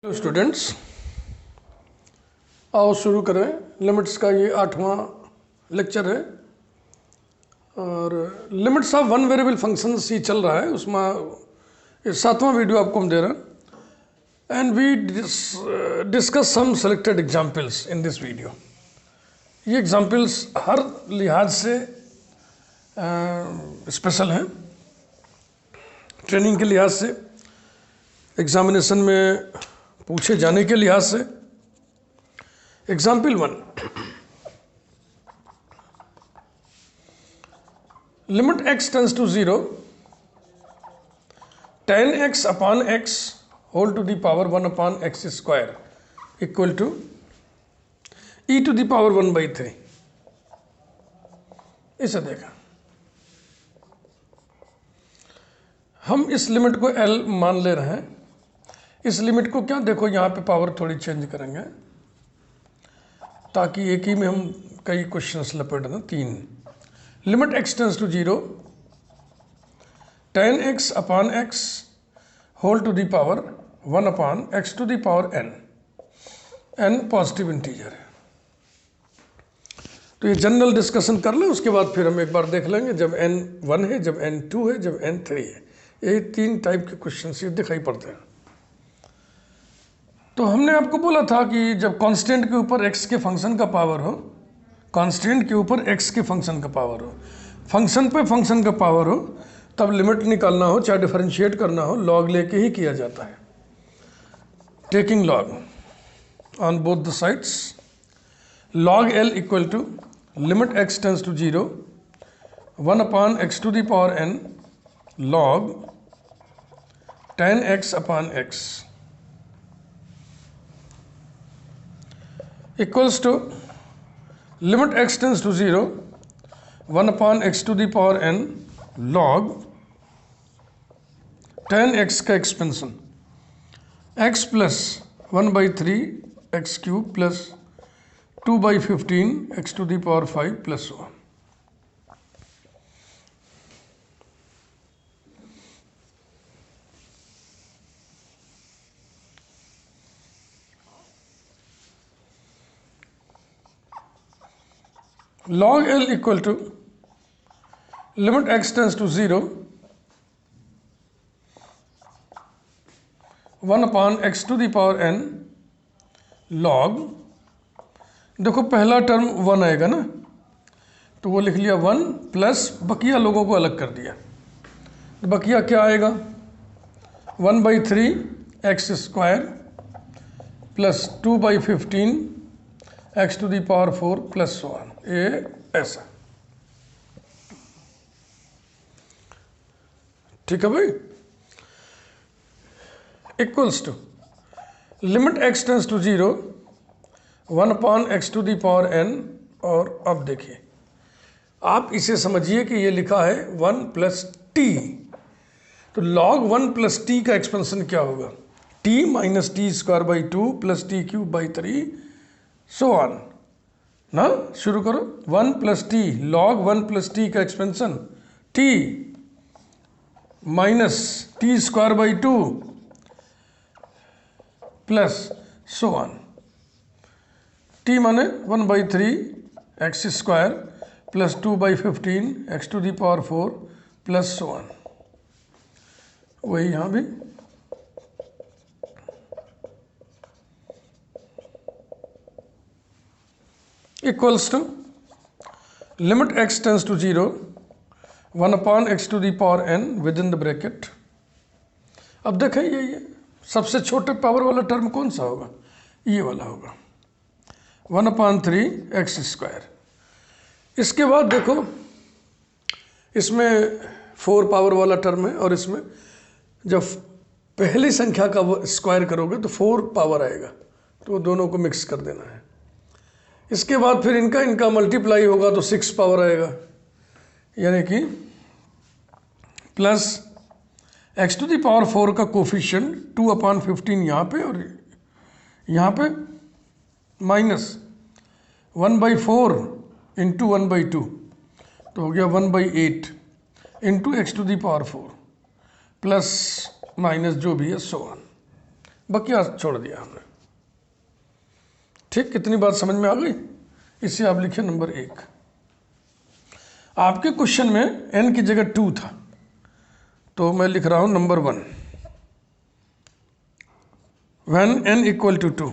Hello students, आओ शुरू करें। लिमिट्स का ये 8वां लेक्चर है और limits of one variable functions ही चल रहा है। उसमें ये 7वां वीडियो आपको हम दे रहे हैं and we discuss some selected examples in this video. ये एग्जांपल्स हर लिहाज से स्पेशल हैं। ट्रेनिंग के लिहाज से, एग्जामिनेशन में पूछे जाने के लिहाज से। Example 1, limit x tends to 0 10x upon x whole to the power 1 upon x square equal to e to the power 1/3। इसे देखा, हम इस लिमिट को L मान ले रहे हैं। इस लिमिट को क्या देखो, यहाँ पे पावर थोड़ी चेंज करेंगे ताकि एक ही में हम कई क्वेश्चंस लपेट दें। 3, limit x tends to 0 10x upon x whole to the power 1 upon x to the power n। n positive integer है, तो ये जनरल डिस्कशन कर लें। उसके बाद फिर हम एक बार देख लेंगे जब n 1 है, जब n 2 है, जब n 3 है। ये 3 टाइप के क्वेश्चन ये दिखाई पड़ते हैं। तो हमने आपको बोला था कि जब कांस्टेंट के ऊपर x के फंक्शन का पावर हो, कांस्टेंट के ऊपर x के फंक्शन का पावर हो, फंक्शन पे फंक्शन का पावर हो, तब लिमिट निकालना हो, चाहे डिफरेंशिएट करना हो, लॉग लेके ही किया जाता है। Taking log on both the sides. Log L equal to limit x tends to 0 1 upon x to the power n log 10x upon x equals to limit x tends to 0 1 upon x to the power n log 10x का expansion x plus 1/3 x cube plus 2/15 x to the power 5 plus 1। log L equal to limit x tends to 0 1 upon x to the power n log, देखो पहला term 1 आएगा ना, तो वो लिख लिया 1 plus बकिया लोगों को अलग कर दिया। तो बकिया क्या आएगा, 1/3 x square plus 2/15 x to the power 4 plus 1। ये ऐसा ठीक है भाई। Equals to limit x tends to 0 1 upon x to the power n। और अब देखिए, आप इसे समझिए कि ये लिखा है 1 प्लस t, तो log 1 प्लस t का एक्सपेंशन क्या होगा, t minus T square by 2 plus T cube by 3 so on ना। शुरू करो, 1 plus T log 1 plus T का expansion t minus T square by 2 plus so on. t माने 1/3 X square plus 2/15 X to the power 4 plus so on. वही यहाँ भी equals to limit x tends to 0 1 upon x to the power n within the bracket। अब देखें ये सबसे छोटे power वाला टर्म कौन सा होगा, ये वाला होगा 1/3 एक्स स्क्वायर। इसके बाद देखो, इसमें 4 पावर वाला टर्म है और इसमें जब पहली संख्या का स्क्वायर करोगे तो 4 पावर आएगा, तो दोनों को मिक्स कर देना है। इसके बाद फिर इनका मल्टीप्लाई होगा तो 6 पावर आएगा, यानी कि plus x to the power 4 का कोफिशिएंट 2/15 यहाँ पे और यहाँ पे माइनस 1/4 इंटू 1/2, तो हो गया 1/8 into x to the power 4 plus minus जो भी है सो ऑन। बकिया छोड़ दिया हमने। ठीक, कितनी बात समझ में आ गई? इसे आप लिखिए नंबर 1। आपके क्वेश्चन में n की जगह 2 था, तो मैं लिख रहा हूं number 1, when n equal to 2,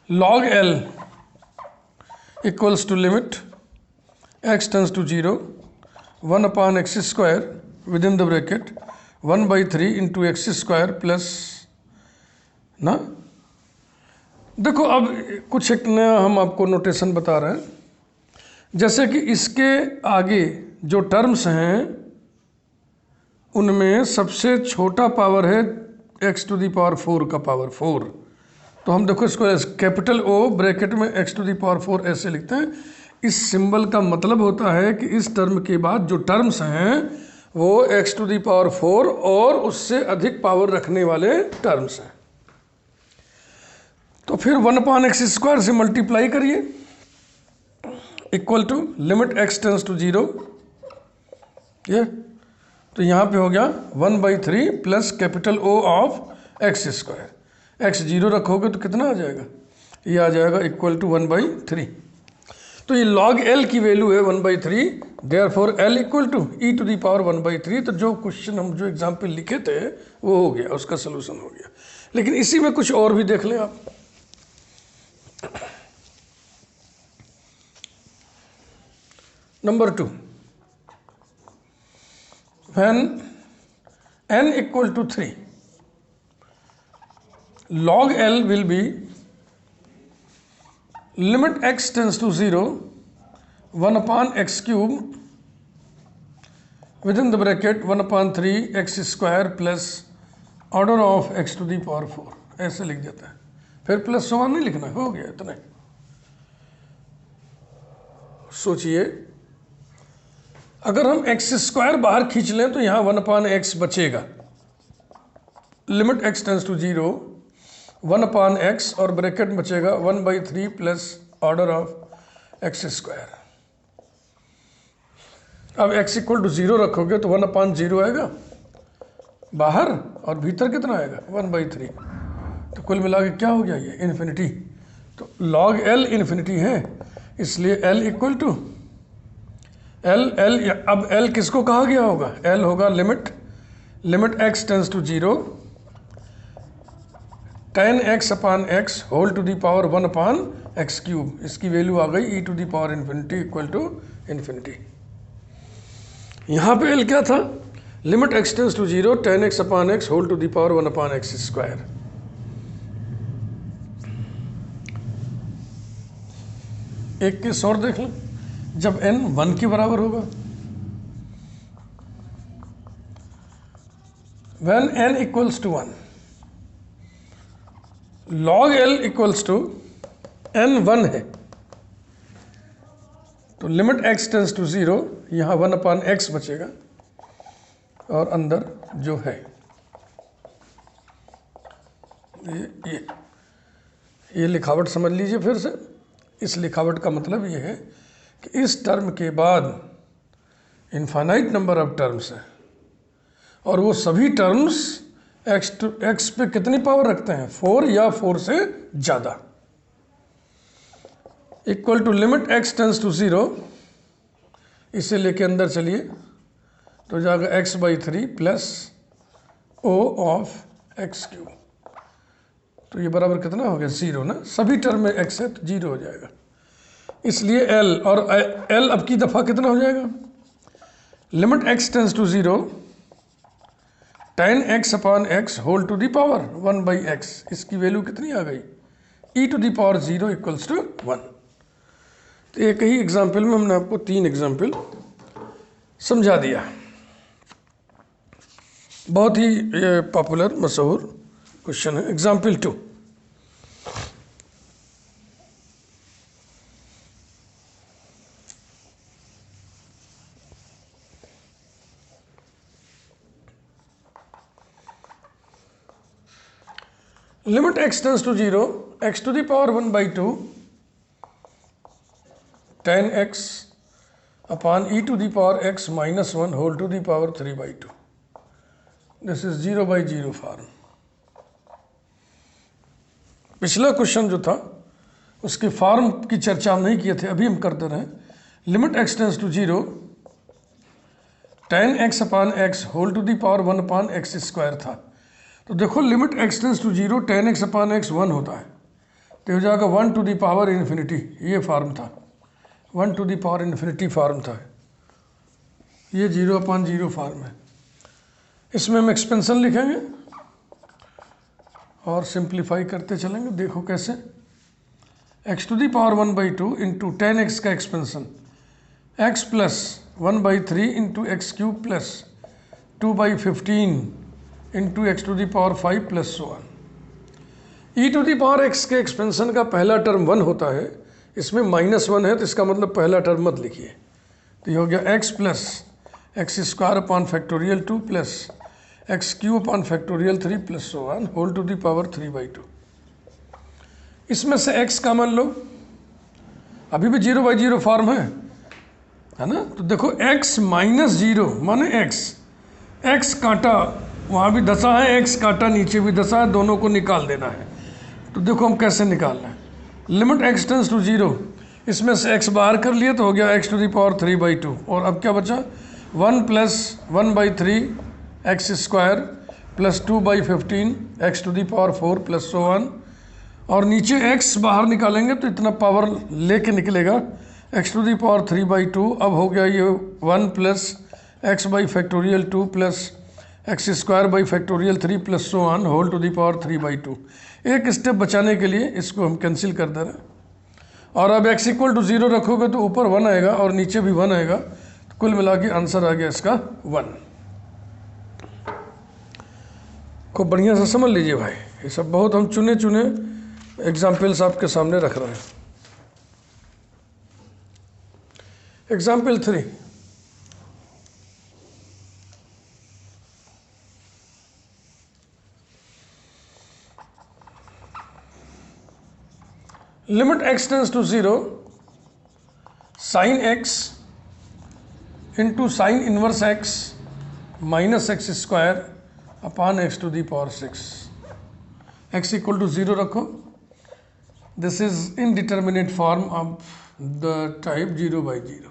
log L equals to limit x tends to 0, 1 upon x square within the bracket 1/3 into x square plus ना। देखो अब कुछ एक नया हम आपको नोटेशन बता रहे हैं, जैसे कि इसके आगे जो टर्म्स हैं उनमें सबसे छोटा पावर है x टू दी पावर 4 का पावर 4। तो हम देखो इसको कैपिटल O ब्रैकेट में x टू दी पावर 4 ऐसे लिखते हैं। इस सिंबल का मतलब होता है कि इस टर्म के बाद जो टर्म्स हैं वो x टू दी पावर 4 और उससे अधिक पावर रखने वाले टर्म्स हैं। तो फिर 1/x² से मल्टीप्लाई करिए, equal to limit x tends to 0, ये तो यहाँ पे हो गया 1/3 plus capital O of x²। x 0 रखोगे तो कितना आ जाएगा? ये आ जाएगा इक्वल टू 1/3। तो ये log L की वैल्यू है 1/3, therefore L equal to e to the power 1/3। तो जो क्वेश्चन हम जो एग्जाम्पल लिखे थे वो हो गया, उसका सोल्यूशन हो गया। लेकिन इसी में कुछ और भी देख लें आप। Number 2, when n equal to 3, log L will be limit x tends to 0, 1/x³ within the bracket 1/3 x² plus order of x to the power 4, ऐसे लिख देता है। फिर प्लस 1 नहीं लिखना, हो गया इतना। सोचिए अगर हम x² बाहर खींच लें तो यहाँ 1/x बचेगा, limit x tends to 0, 1/x और ब्रैकेट बचेगा 1/3 प्लस ऑर्डर ऑफ x²। अब x इक्वल टू 0 रखोगे तो 1/0 आएगा बाहर और भीतर कितना आएगा? 1/3। तो कुल मिला के क्या हो गया? ये इन्फिनिटी। तो log L इन्फिनिटी है, इसलिए L इक्वल टू L अब L किसको कहा गया होगा? L होगा limit x tends to 0, tan x/x whole to the power 1/x³। इसकी वैल्यू आ गई e to the power infinity equal to infinity. यहाँ पे L क्या था? Limit x tends to 0, tan x/x whole to the power 1/x²। एक case और देख लें, जब n 1 के बराबर होगा, when n equals to 1, log L equals to n 1 है तो लिमिट x टेंस टू 0, यहाँ 1/x बचेगा और अंदर जो है ये लिखावट समझ लीजिए फिर से। इस लिखावट का मतलब ये है कि इस टर्म के बाद इनफाइनाइट नंबर ऑफ टर्म्स हैं और वो सभी टर्म्स x पे कितनी पावर रखते हैं? 4 या 4 से ज़्यादा। Equal to limit x tends to 0, इसे लेके अंदर चलिए तो जाएगा x/3 plus O of x³। तो ये बराबर कितना हो गया? 0 ना, सभी टर्म में x है तो 0 हो जाएगा। इसलिए L और L अब की दफ़ा कितना हो जाएगा? Limit x tends to 0, tan x/x whole to the power 1/x। इसकी वैल्यू कितनी आ गई? e to the power 0 equals to 1। तो एक ही एग्जाम्पल में हमने आपको 3 एग्जाम्पल समझा दिया। बहुत ही पॉपुलर मशहूर क्वेश्चन है। Example 2, limit x tends to 0, x to the power 1/2 tan x upon e to the power x - 1 whole to the power 3/2। This is 0/0 form. पिछला क्वेश्चन जो था उसके फॉर्म की चर्चा हम नहीं किए थे, अभी हम करते रहे। Limit x tends to 0 tan x upon x whole to the power 1/x² था। तो देखो limit x tends to 0 tan x upon x 1 होता है, तो हो जाएगा 1 टू दी पावर इन्फिनिटी। ये फॉर्म था, 1 to the power infinity form था। ये 0/0 फॉर्म है। इसमें हम एक्सपेंशन लिखेंगे और सिंप्लीफाई करते चलेंगे। देखो कैसे, x to the power 1/2 into ten X का expansion x plus 1/3 into x cube plus 2/15 into X to the power 5 plus so on. E to the power x के एक्सपेंशन का पहला टर्म 1 होता है, इसमें -1 है तो इसका मतलब पहला टर्म मत लिखिए। तो ये हो गया x plus x² upon factorial 2 plus x cube upon factorial 3 plus so on whole to the power 3/2। इसमें से x कॉमन लो, अभी भी 0/0 फॉर्म है ना। तो देखो x माइनस 0 माने x काटा वहाँ भी धसा है, x काटा नीचे भी धसा है, दोनों को निकाल देना है। तो देखो हम कैसे निकालना है। लिमिट x टेंस टू 0, इसमें से x बाहर कर लिए तो हो गया x टू दी पावर 3/2, और अब क्या बचा 1 plus 1/3 x² plus 2/15 x to the power 4 plus so on, और नीचे x बाहर निकालेंगे तो इतना पावर लेके निकलेगा x टू दी पावर 3/2। अब हो गया ये 1 plus x by factorial 2 plus x² by factorial 3 plus so on whole to the power 3/2। एक स्टेप बचाने के लिए इसको हम कैंसिल कर दे रहे हैं, और अब x इक्वल टू 0 रखोगे तो ऊपर 1 आएगा और नीचे भी 1 आएगा, तो कुल मिला के आंसर आ गया इसका 1। खूब बढ़िया से समझ लीजिए भाई, ये सब बहुत हम चुने चुने एग्जाम्पल्स आपके सामने रख रहे हैं। Example 3, limit x tends to 0 sine x into sine inverse x minus x² upon x to the power 6। x equal to 0 रखो, this is indeterminate form of the type 0/0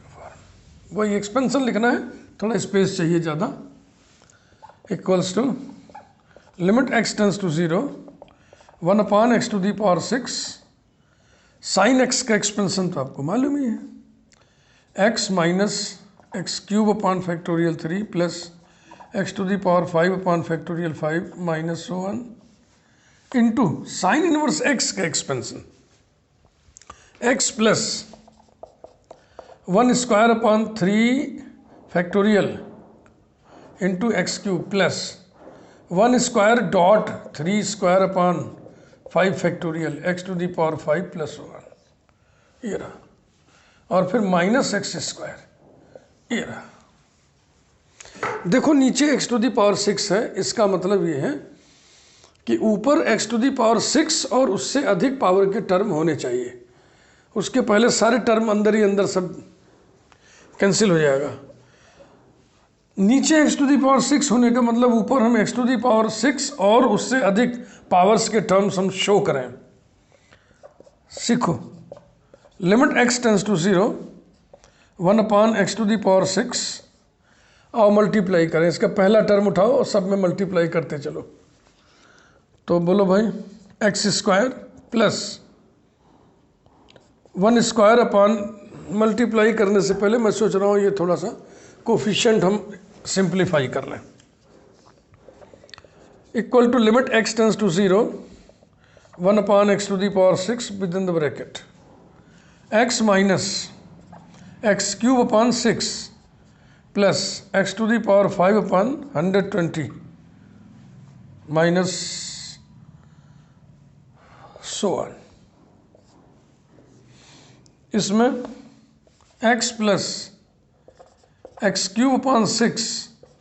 form. वही एक्सपेंशन लिखना है, थोड़ा स्पेस चाहिए ज़्यादा। Equals to limit x tends to 0 1 upon x to the power 6 sine x का expansion तो आपको मालूम ही है, x minus x cube upon factorial 3 plus x to the power 5 upon factorial 5 minus so on into sine inverse x का expansion x plus 1² upon 3 factorial into x cube plus 1² dot 3² upon 5 factorial x to the power 5 plus 1, ये रहा, और फिर minus x², ये रहा। देखो नीचे x to the power 6 है, इसका मतलब ये है कि ऊपर x टू दी पावर 6 और उससे अधिक पावर के टर्म होने चाहिए, उसके पहले सारे टर्म अंदर ही अंदर सब कैंसिल हो जाएगा। नीचे x टू दी पावर 6 होने का मतलब ऊपर हम x टू दी पावर 6 और उससे अधिक पावर्स के टर्म्स हम शो करें। सीखो, limit x tends to 0 1 upon x to the power 6 और मल्टीप्लाई करें, इसका पहला टर्म उठाओ और सब में मल्टीप्लाई करते चलो। तो बोलो भाई x² प्लस 1² अपॉन, मल्टीप्लाई करने से पहले मैं सोच रहा हूँ ये थोड़ा सा कोफिशिएंट हम सिंप्लीफाई कर लें। Equal to limit x tends to 0 1 upon x to the power 6 within the bracket x minus x cube upon 6 plus x to the power 5 upon 120 minus so on. इसमें x plus x cube upon 6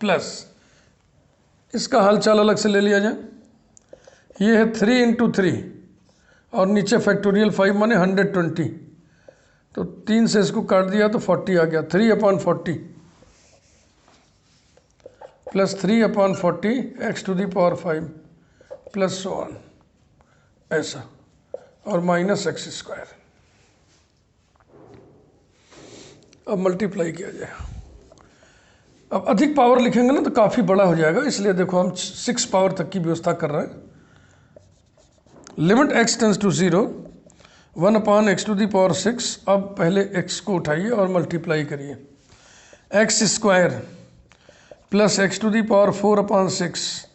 plus, इसका हालचाल अलग से ले लिया जाए, ये है 3 इंटू 3 और नीचे फैक्टोरियल 5 माने 120, तो 3 से इसको काट दिया तो 40 आ गया, 3 upon 40 plus 3/40 x to the power 5 plus so on, ऐसा, और माइनस एक्स स्क्वायर। अब मल्टीप्लाई किया जाए। अब अधिक पावर लिखेंगे ना तो काफ़ी बड़ा हो जाएगा, इसलिए देखो हम 6 पावर तक की व्यवस्था कर रहे हैं। Limit x tends to 0, 1/x to the power 6। अब पहले x को उठाइए और मल्टीप्लाई करिए। X square plus x to the power 4/6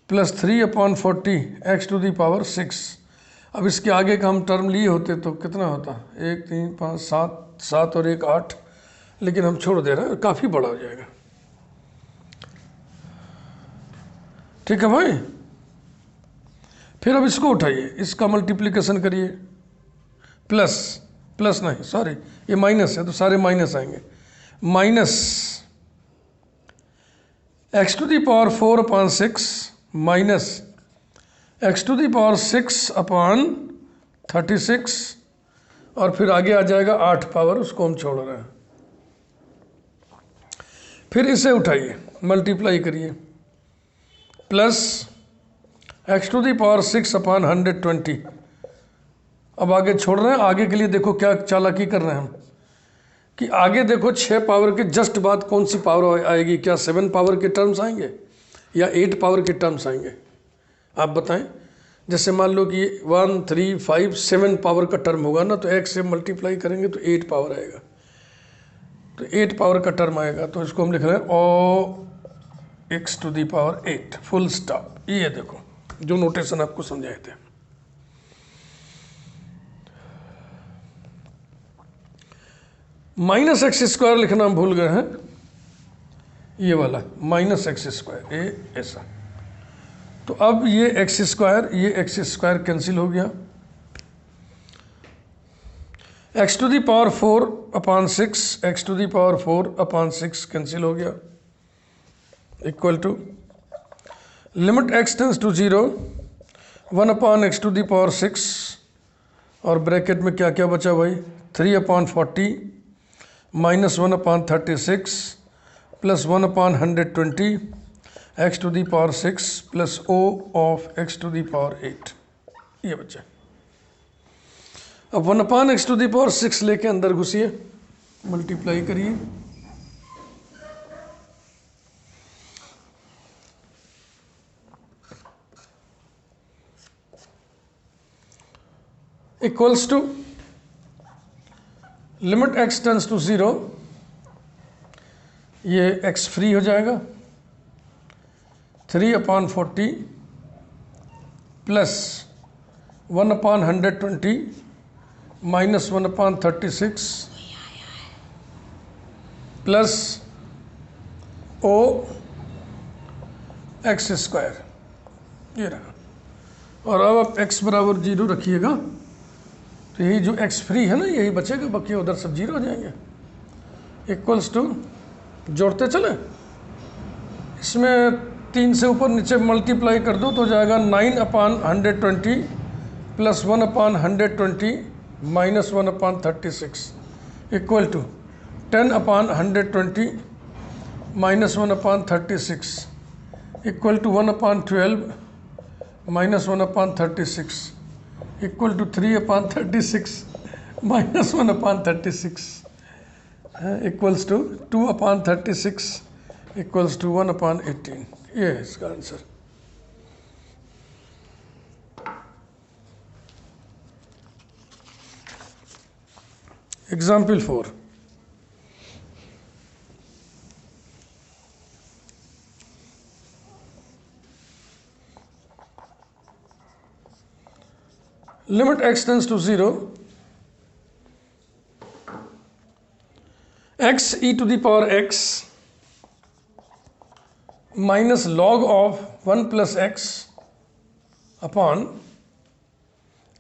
plus 3/40 x to the power 6। अब इसके आगे का हम टर्म लिए होते तो कितना होता, 1 3 5 7, 7 और 1 8, लेकिन हम छोड़ दे रहे हैं, काफ़ी बड़ा हो जाएगा। ठीक है भाई। फिर अब इसको उठाइए, इसका मल्टीप्लिकेशन करिए। प्लस नहीं, सॉरी, ये माइनस है तो सारे माइनस आएंगे। Minus x to the power 4/6 minus x to the power 6/36, और फिर आगे आ जाएगा 8 पावर, उसको हम छोड़ रहे हैं। फिर इसे उठाइए, मल्टीप्लाई करिए। Plus x to the power 6/120। अब आगे छोड़ रहे हैं, आगे के लिए देखो क्या चालाकी कर रहे हैं हम, कि आगे देखो 6 पावर के जस्ट बाद कौन सी पावर आएगी, क्या 7 पावर के टर्म्स आएंगे या 8 पावर के टर्म्स आएंगे, आप बताएं। जैसे मान लो कि 1 3 5 7 पावर का टर्म होगा ना, तो x से मल्टीप्लाई करेंगे तो 8 पावर आएगा, तो 8 पावर का टर्म आएगा, तो इसको हम लिख रहे हैं o x to the power 8 full stop. ये देखो जो नोटेशन आपको समझाए थे। माइनस एक्स स्क्वायर लिखना हम भूल गए हैं, ये वाला माइनस एक्स स्क्वायर, ये ऐसा। तो अब ये एक्स स्क्वायर कैंसिल हो गया। X to the power 4/6 x to the power 4/6 cancel हो गया, equal to limit x tends to 0, 1/x to the power 6, और ब्रैकेट में क्या क्या बचा भाई, 3/40 minus 1/36 plus 1/120 x to the power 6 plus o of x to the power 8, ये बचा। अब 1/x टू दी पावर 6 लेके अंदर घुसिए, मल्टीप्लाई करिए। Equals to limit x tends to 0, ये x फ्री हो जाएगा, 3/40 plus 1/120 minus 1/36 plus o x square, ये रहा। और अब आप x बराबर 0 रखिएगा, तो यही जो x फ्री है ना यही बचेगा, बाकी उधर सब 0 हो जाएंगे। इक्वल्स टू, जोड़ते चले, इसमें 3 से ऊपर नीचे मल्टीप्लाई कर दो तो हो जाएगा 9/120 plus 1/120 minus 1/36 equal to 10/120 minus 1/36 equal to 1/12 minus 1/36 equal to 3/36 minus 1/36 equals to 2/36 equals to 1/18। ये है इसका answer. Example 4, limit x tends to 0, x e to the power x minus log of 1 plus x upon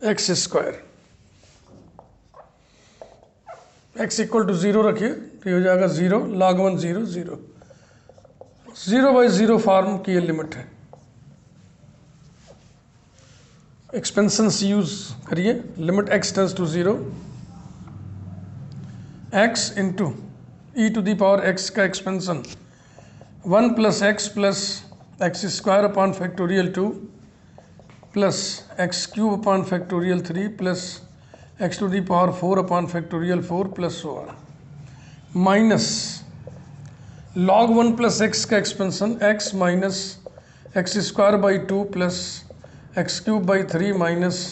x square, x equal to 0 रखिए तो ये हो जाएगा 0 log 1 0 0 0/0 form की ये लिमिट है। एक्सपेंशंस यूज करिए, limit x tends to 0, x into e to the power x का expansion 1 plus x square upon factorial 2 plus x cube upon factorial 3 plus x to the power 4 upon factorial 4 plus so on, minus log 1 plus x का expansion x minus x square by 2 plus x cube by 3 minus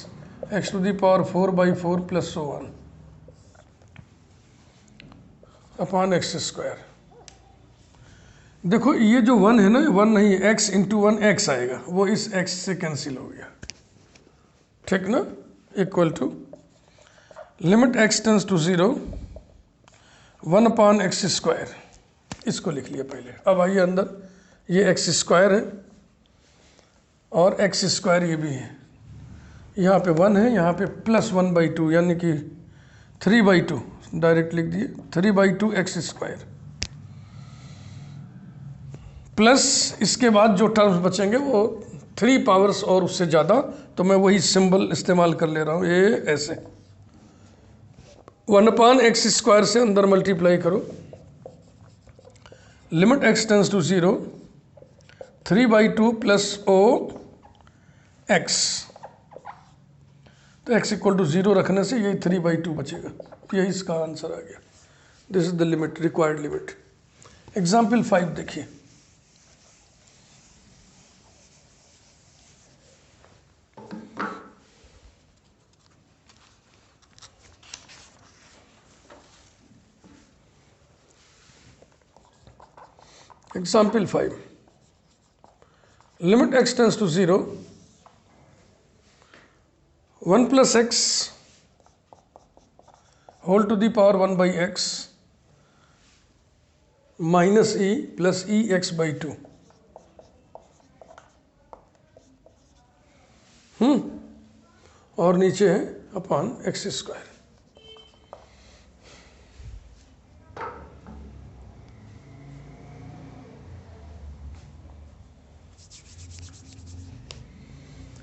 x to the power 4 by 4 plus so on upon x square. देखो ये जो 1 है ना, 1 नहीं, x into 1 x आएगा, वो इस x से कैंसिल हो गया, ठीक ना, equal to limit x tends to 0 1 upon x square, इसको लिख लिया पहले। अब आइए अंदर, ये एक्स स्क्वायर है और एक्स स्क्वायर ये भी है, यहाँ पे 1 है, यहाँ पे प्लस 1/2 यानी कि 3/2 डायरेक्ट लिख दिए, 3/2 एक्स स्क्वायर प्लस इसके बाद जो टर्म्स बचेंगे वो 3 पावर्स और उससे ज़्यादा, तो मैं वही सिंबल इस्तेमाल कर ले रहा हूँ, ये ऐसे 1 अपॉन एक्स स्क्वायर से अंदर मल्टीप्लाई करो, limit x tends to 0 3/2 plus O x, तो x इक्वल टू 0 रखने से यही 3/2 बचेगा, यही इसका आंसर आ गया। This is the limit, required limit. Example 5 देखिए, example 5, limit x tends to 0 1 plus x whole to the power 1/x minus e plus e x by 2, और नीचे है अपॉन एक्स स्क्वायर।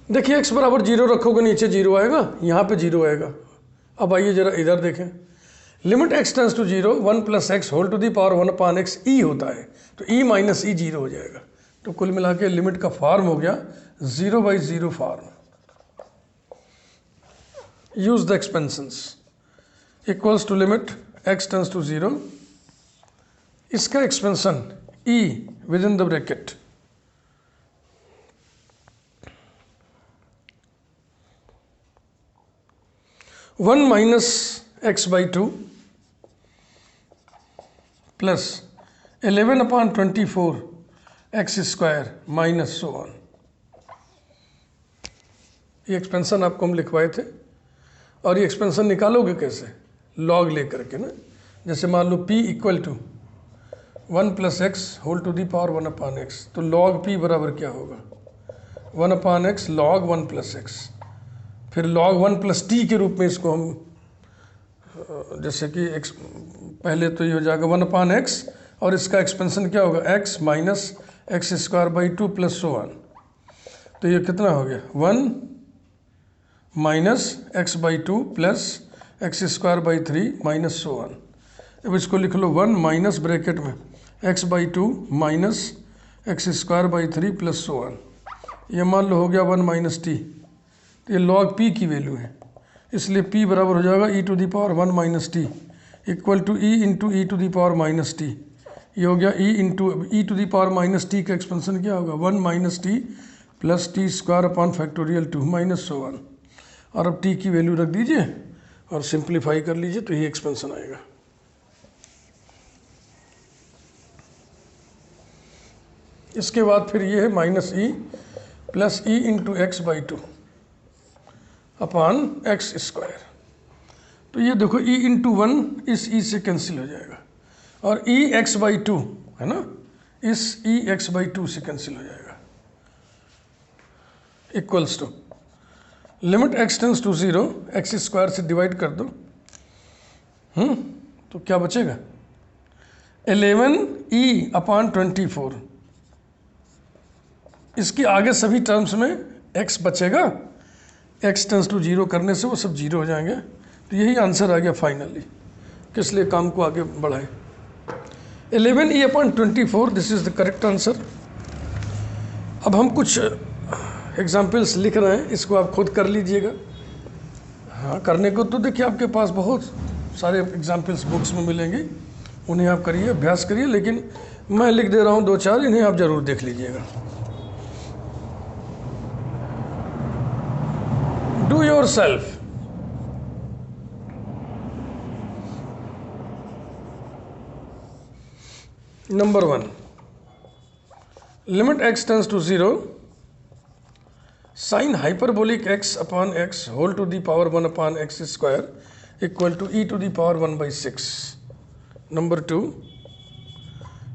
देखिए x बराबर 0 रखोगे, नीचे 0 आएगा, यहाँ पे 0 आएगा। अब आइए जरा इधर देखें, limit x tends to 0 1 plus x whole to the power 1 upon x e होता है, तो e माइनस ई 0 हो जाएगा। तो कुल मिला के लिमिट का फॉर्म हो गया 0/0 form. Use the expansions equals to limit x tends to 0, इसका expansion e within the bracket 1 minus x by 2 plus 11 upon 24 x square minus so on. ये एक्सपेंशन आपको हम लिखवाए थे, और ये एक्सपेंशन निकालोगे कैसे, लॉग ले करके ना। जैसे मान लो p equal to 1 plus x whole to the power 1 upon x, तो लॉग p बराबर क्या होगा, 1 upon x log 1 plus x, फिर log 1 प्लस टी के रूप में इसको हम, जैसे कि x पहले तो ये हो जाएगा 1 अपॉन एक्स, और इसका एक्सपेंशन क्या होगा x minus x square by 2 plus so on. तो ये कितना हो गया 1 minus x by 2 plus x square by 3 minus so on. अब इसको लिख लो 1 माइनस ब्रैकेट में x by 2 minus x square by 3 plus so on. ये मान लो हो गया 1 माइनस टी, तो ये लॉग p की वैल्यू है, इसलिए p बराबर हो जाएगा e to the power 1 minus t equal to e into e to the power minus t. ये हो गया e into e to the power minus t का एक्सपेंशन क्या होगा 1 minus t plus t square upon factorial 2 minus so on. और अब t की value रख दीजिए और सिंप्लीफाई कर लीजिए, तो ये एक्सपेंशन आएगा। इसके बाद फिर ये है minus e plus E into x by 2 upon x square. तो ये देखो e इंटू 1 इस e से कैंसिल हो जाएगा, और e एक्स बाई 2 है ना, इस e एक्स बाई 2 से कैंसिल हो जाएगा, equals to limit x tends to 0 x square से डिवाइड कर दो, तो क्या बचेगा 11e अपॉन 24। इसके आगे सभी टर्म्स में x बचेगा, x टेंस टू 0 करने से वो सब 0 हो जाएंगे। तो यही आंसर आ गया फाइनली, किस लिए काम को आगे बढ़ाए। 11e/24, this is the correct answer. अब हम कुछ एग्जाम्पल्स लिख रहे हैं, इसको आप खुद कर लीजिएगा। हाँ, करने को तो देखिए आपके पास बहुत सारे एग्जाम्पल्स बुक्स में मिलेंगे, उन्हें आप करिए, अभ्यास करिए, लेकिन मैं लिख दे रहा हूँ 2-4, इन्हें आप ज़रूर देख लीजिएगा। Do yourself. Number 1, limit x tends to 0, sine hyperbolic x upon x whole to the power 1 upon x square equal to e to the power 1/6। Number 2,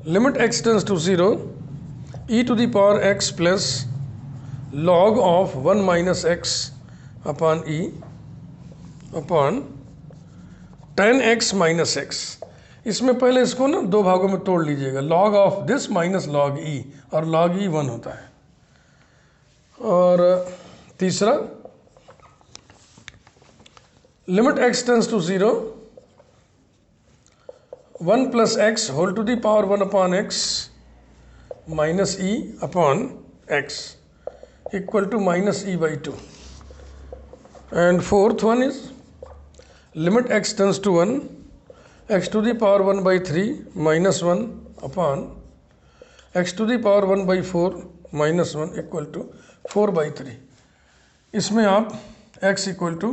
limit x tends to 0, e to the power x plus log of 1 minus x upon e upon tan x minus x। इसमें पहले इसको ना 2 भागों में तोड़ लीजिएगा, log of this minus log e, और log e 1 होता है। और तीसरा, limit x tends to 0, 1 plus x whole to the power 1 upon x minus e upon x equal to minus e/2। And fourth one is limit x tends to 1, x to the power 1/3 minus 1 upon x to the power 1/4 minus 1 equal to 4/3। इसमें आप x equal to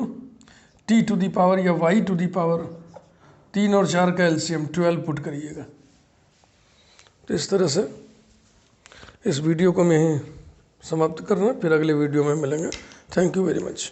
t to the power या y to the power 3 और 4 का LCM 12 put करिएगा। तो इस तरह से इस वीडियो को मैं ही समाप्त करना, फिर अगले वीडियो में मिलेंगे। Thank you very much.